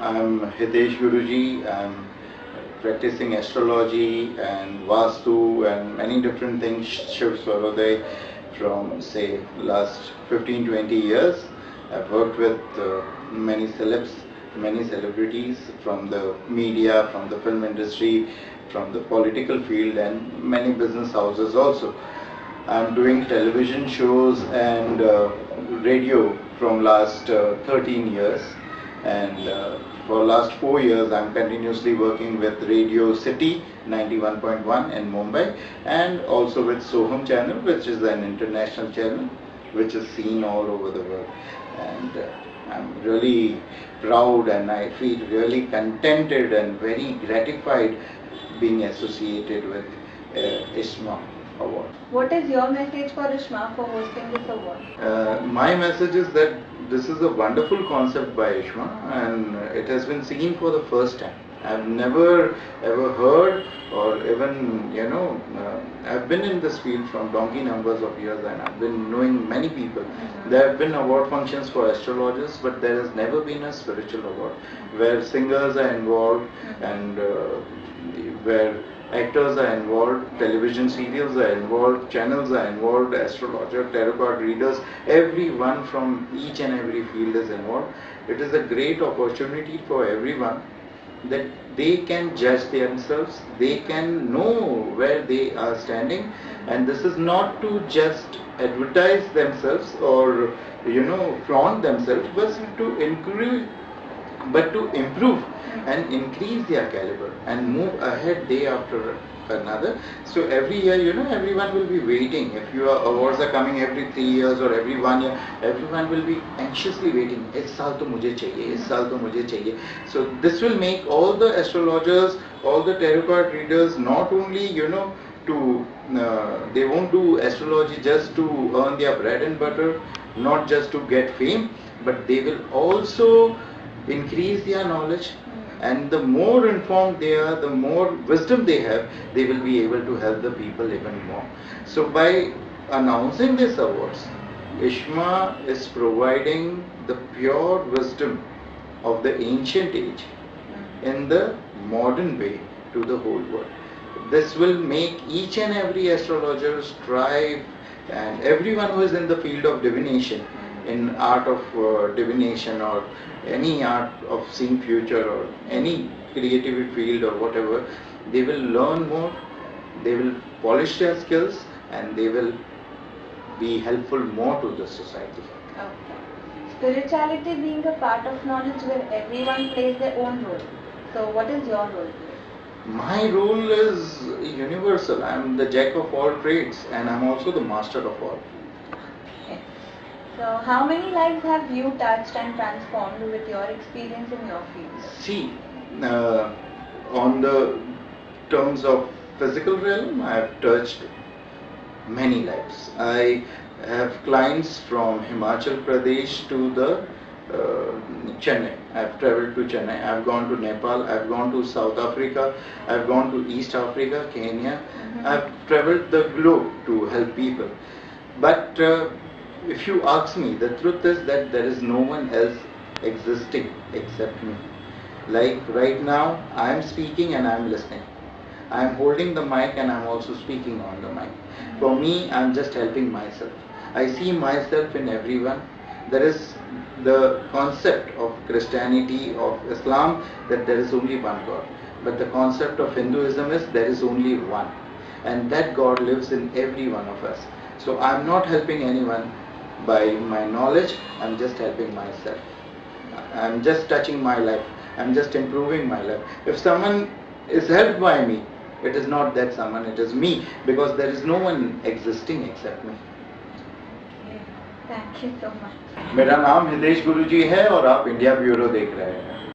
I'm Hitesh Guruji. I'm practicing astrology and Vastu and many different things, Shiv Swaroday, from say last 15-20 years. I've worked with many celebs, many celebrities from the media, from the film industry, from the political field and many business houses also. I'm doing television shows and radio from last 13 years, and for last 4 years I'm continuously working with Radio City 91.1 in Mumbai, and also with Soham channel, which is an international channel which is seen all over the world. And I'm really proud and I feel really contented and very gratified being associated with ISMA award. What is your message for ISMA for hosting this award? My message is that this is a wonderful concept by ISMA and it has been seen for the first time. I've never ever heard or even, I've been in this field from donkey numbers of years and I've been knowing many people. There have been award functions for astrologers, but there has never been a spiritual award where singers are involved and where actors are involved, television serials are involved, channels are involved, astrologer, tarot card readers, everyone from each and every field is involved. It is a great opportunity for everyone that they can judge themselves, they can know where they are standing, and this is not to just advertise themselves or flaunt themselves, but to improve and increase their caliber and move ahead day after another. So every year, everyone will be waiting. If your awards are coming every 3 years or every 1 year, everyone will be anxiously waiting. Is saal to mujhe chahiye, is saal to mujhe chahiye. So this will make all the astrologers, all the tarot card readers, not only, they won't do astrology just to earn their bread and butter, not just to get fame, but they will also increase their knowledge, and the more informed they are, the more wisdom they have, they will be able to help the people even more. So by announcing these awards, ISMA is providing the pure wisdom of the ancient age in the modern way to the whole world. This will make each and every astrologer strive, and everyone who is in the field of divination, in art of divination or any art of seeing future or any creative field or whatever, they will learn more, they will polish their skills, and they will be helpful more to the society. Okay. Spirituality being a part of knowledge where everyone plays their own role. So what is your role? My role is universal. I am the jack of all trades and I am also the master of all. So how many lives have you touched and transformed with your experience in your field? See, on the terms of physical realm, I have touched many lives. I have clients from Himachal Pradesh to the Chennai. I have traveled to Chennai. I have gone to Nepal. I have gone to South Africa. I have gone to East Africa, Kenya. I have traveled the globe to help people. But if you ask me, the truth is that there is no one else existing except me. Like right now, I am speaking and I am listening. I am holding the mic and I am also speaking on the mic. For me, I am just helping myself. I see myself in everyone. There is the concept of Christianity, of Islam, that there is only one God. But the concept of Hinduism is there is only one. And that God lives in every one of us. So I am not helping anyone by my knowledge, I am just helping myself. I am just touching my life. I am just improving my life. If someone is helped by me, it is not that someone, it is me, because there is no one existing except me. Thank you so much. मेरा नाम हितेश गुरुजी है और आप India bureau देख रहे हैं.